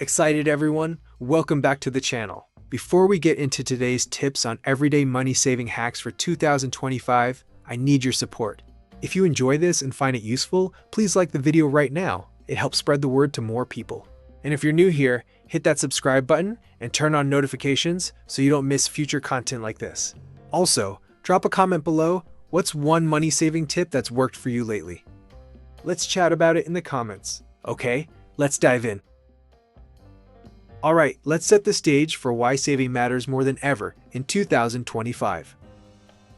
Excited everyone? Welcome back to the channel. Before we get into today's tips on everyday money saving hacks for 2025, I need your support. If you enjoy this and find it useful, please like the video right now. It helps spread the word to more people. And if you're new here, hit that subscribe button and turn on notifications so you don't miss future content like this. Also, drop a comment below. What's one money saving tip that's worked for you lately? Let's chat about it in the comments. Okay, let's dive in. Alright, let's set the stage for why saving matters more than ever in 2025.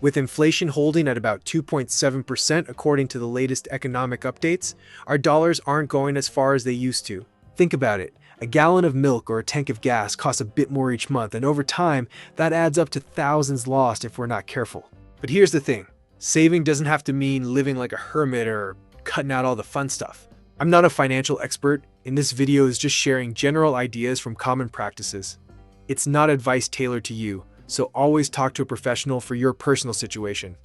With inflation holding at about 2.7% according to the latest economic updates, our dollars aren't going as far as they used to. Think about it. A gallon of milk or a tank of gas costs a bit more each month, and over time, that adds up to thousands lost if we're not careful. But here's the thing. Saving doesn't have to mean living like a hermit or cutting out all the fun stuff. I'm not a financial expert, and this video is just sharing general ideas from common practices. It's not advice tailored to you, so always talk to a professional for your personal situation.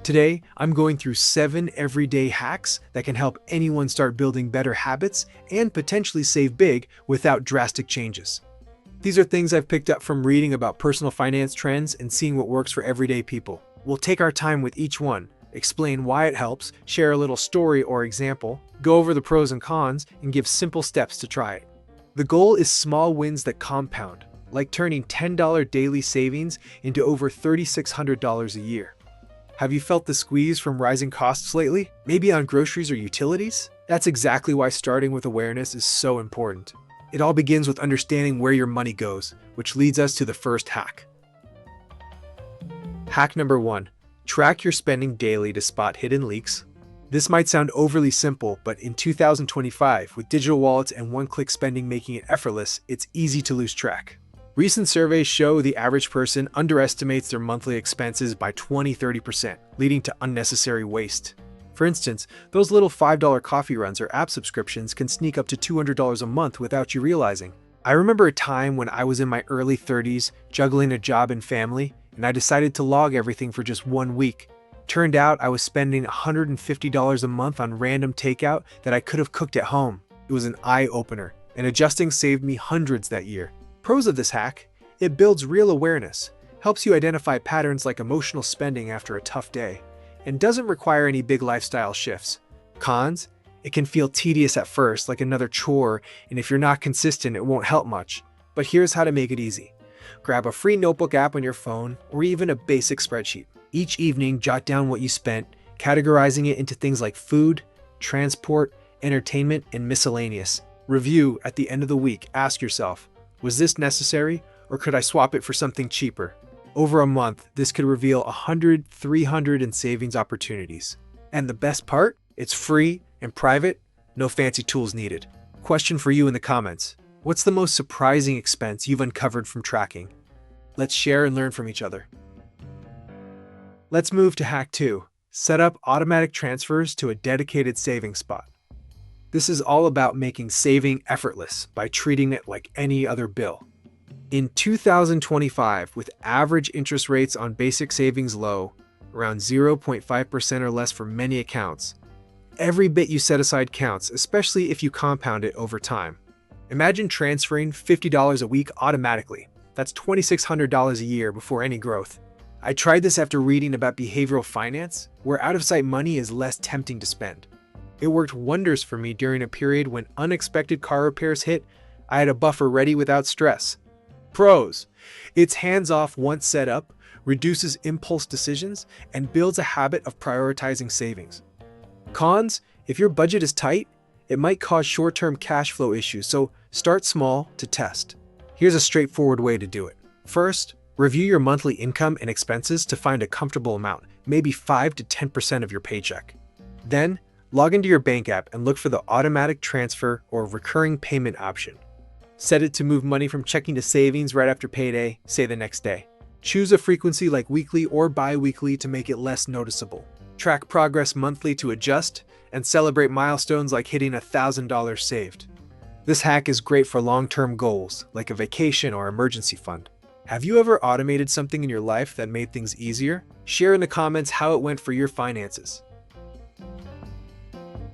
Today, I'm going through 7 everyday hacks that can help anyone start building better habits and potentially save big without drastic changes. These are things I've picked up from reading about personal finance trends and seeing what works for everyday people. We'll take our time with each one, explain why it helps, share a little story or example, go over the pros and cons, and give simple steps to try it. The goal is small wins that compound, like turning $10 daily savings into over $3,600 a year. Have you felt the squeeze from rising costs lately? Maybe on groceries or utilities? That's exactly why starting with awareness is so important. It all begins with understanding where your money goes, which leads us to the first hack. Hack number 1. Track your spending daily to spot hidden leaks. This might sound overly simple, but in 2025, with digital wallets and one-click spending making it effortless, it's easy to lose track. Recent surveys show the average person underestimates their monthly expenses by 20–30%, leading to unnecessary waste. For instance, those little $5 coffee runs or app subscriptions can sneak up to $200 a month without you realizing. I remember a time when I was in my early 30s, juggling a job and family, and I decided to log everything for just 1 week. Turned out I was spending $150 a month on random takeout that I could have cooked at home. It was an eye-opener, and adjusting saved me hundreds that year. Pros of this hack: it builds real awareness, helps you identify patterns like emotional spending after a tough day, and doesn't require any big lifestyle shifts. Cons: it can feel tedious at first, like another chore, and if you're not consistent, it won't help much. But here's how to make it easy. Grab a free notebook app on your phone, or even a basic spreadsheet. Each evening, jot down what you spent, categorizing it into things like food, transport, entertainment, and miscellaneous. Review at the end of the week. Ask yourself, was this necessary, or could I swap it for something cheaper? Over a month, this could reveal 100, 300 in savings opportunities. And the best part? It's free and private, no fancy tools needed. Question for you in the comments. What's the most surprising expense you've uncovered from tracking? Let's share and learn from each other. Let's move to hack 2. Set up automatic transfers to a dedicated savings spot. This is all about making saving effortless by treating it like any other bill. In 2025, with average interest rates on basic savings low, around 0.5% or less for many accounts, every bit you set aside counts, especially if you compound it over time. Imagine transferring $50 a week automatically. That's $2,600 a year before any growth. I tried this after reading about behavioral finance, where out-of-sight money is less tempting to spend. It worked wonders for me during a period when unexpected car repairs hit. I had a buffer ready without stress. Pros: it's hands-off once set up, reduces impulse decisions, and builds a habit of prioritizing savings. Cons: if your budget is tight, it might cause short-term cash flow issues, so start small to test. Here's a straightforward way to do it. First, review your monthly income and expenses to find a comfortable amount, maybe 5 to 10% of your paycheck. Then, log into your bank app and look for the automatic transfer or recurring payment option. Set it to move money from checking to savings right after payday, say the next day. Choose a frequency like weekly or bi-weekly to make it less noticeable. Track progress monthly to adjust, and celebrate milestones like hitting $1,000 saved. This hack is great for long-term goals, like a vacation or emergency fund. Have you ever automated something in your life that made things easier? Share in the comments how it went for your finances.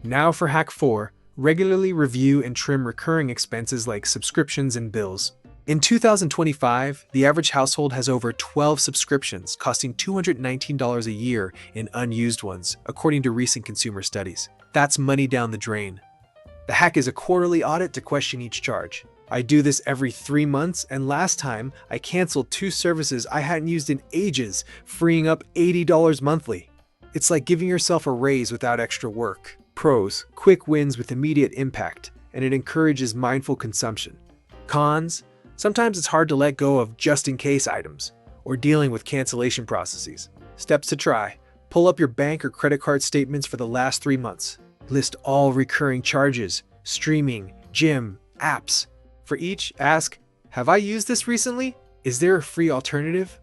Now for hack 4, Regularly review and trim recurring expenses like subscriptions and bills. In 2025, the average household has over 12 subscriptions, costing $219 a year in unused ones, according to recent consumer studies. That's money down the drain. The hack is a quarterly audit to question each charge. I do this every 3 months, and last time I canceled 2 services I hadn't used in ages, freeing up $80 monthly. It's like giving yourself a raise without extra work. Pros: quick wins with immediate impact, and it encourages mindful consumption. Cons: sometimes it's hard to let go of just-in-case items or dealing with cancellation processes. Steps to try: pull up your bank or credit card statements for the last 3 months. List all recurring charges, streaming, gym, apps. For each, ask, have I used this recently? Is there a free alternative?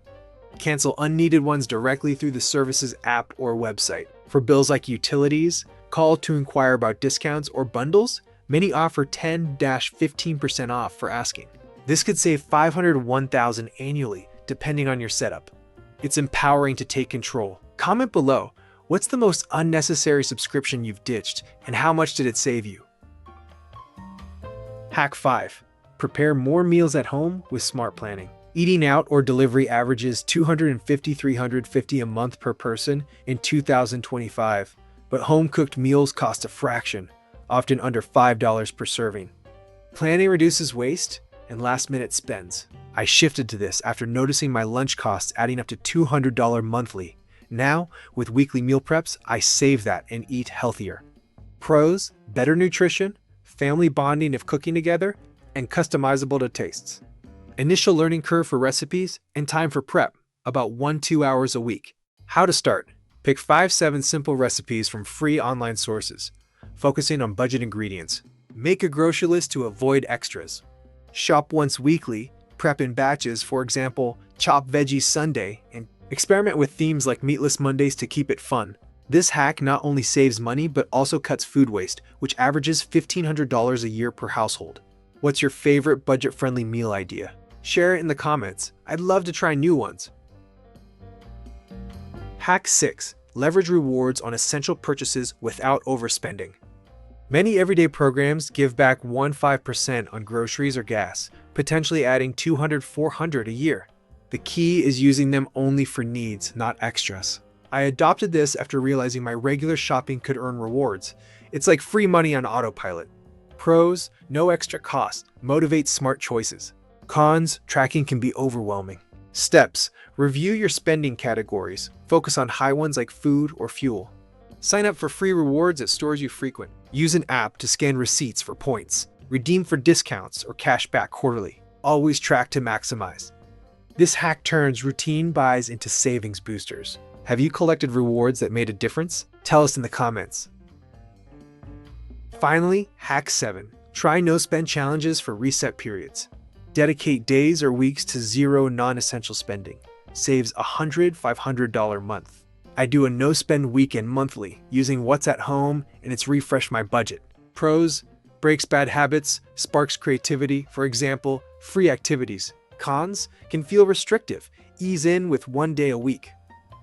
Cancel unneeded ones directly through the service's app or website. For bills like utilities, call to inquire about discounts or bundles. Many offer 10-15% off for asking. This could save $501,000 annually, depending on your setup. It's empowering to take control. Comment below, what's the most unnecessary subscription you've ditched, and how much did it save you? Hack 5. Prepare more meals at home with smart planning. Eating out or delivery averages $250–350 a month per person in 2025, but home-cooked meals cost a fraction, often under $5 per serving. Planning reduces waste and last-minute spends. I shifted to this after noticing my lunch costs adding up to $200 monthly. Now, with weekly meal preps, I save that and eat healthier. Pros: better nutrition, family bonding if cooking together, and customizable to tastes. Initial learning curve for recipes and time for prep, about 1–2 hours a week. How to start: pick 5–7 simple recipes from free online sources, focusing on budget ingredients. Make a grocery list to avoid extras. Shop once weekly, prep in batches, for example, chop veggies Sunday, and experiment with themes like meatless Mondays to keep it fun. This hack not only saves money but also cuts food waste, which averages $1,500 a year per household. What's your favorite budget-friendly meal idea? Share it in the comments. I'd love to try new ones. Hack 6. Leverage rewards on essential purchases without overspending. Many everyday programs give back 1–5% on groceries or gas, potentially adding $200–400 a year. The key is using them only for needs, not extras. I adopted this after realizing my regular shopping could earn rewards. It's like free money on autopilot. Pros: no extra cost, motivate smart choices. Cons: tracking can be overwhelming. Steps: review your spending categories. Focus on high ones like food or fuel. Sign up for free rewards at stores you frequent. Use an app to scan receipts for points. Redeem for discounts or cash back quarterly. Always track to maximize. This hack turns routine buys into savings boosters. Have you collected rewards that made a difference? Tell us in the comments. Finally, hack 7. Try no-spend challenges for reset periods. Dedicate days or weeks to zero non-essential spending. Saves $100–500 month. I do a no-spend weekend monthly, using what's at home, and it's refreshed my budget. Pros: breaks bad habits, sparks creativity, for example, free activities. Cons: can feel restrictive, ease in with 1 day a week.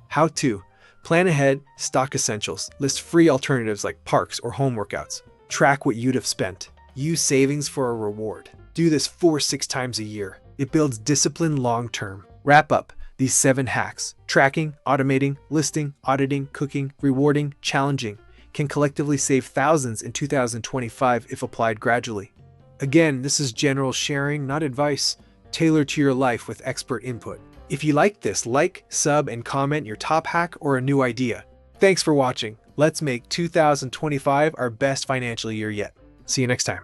How to: plan ahead, stock essentials, list free alternatives like parks or home workouts. Track what you'd have spent. Use savings for a reward. Do this 4–6 times a year. It builds discipline long-term. Wrap up these 7 hacks: tracking, automating, listing, auditing, cooking, rewarding, challenging, can collectively save thousands in 2025 if applied gradually. Again, this is general sharing, not advice, tailored to your life with expert input. If you liked this, like, sub, and comment your top hack or a new idea. Thanks for watching. Let's make 2025 our best financial year yet. See you next time.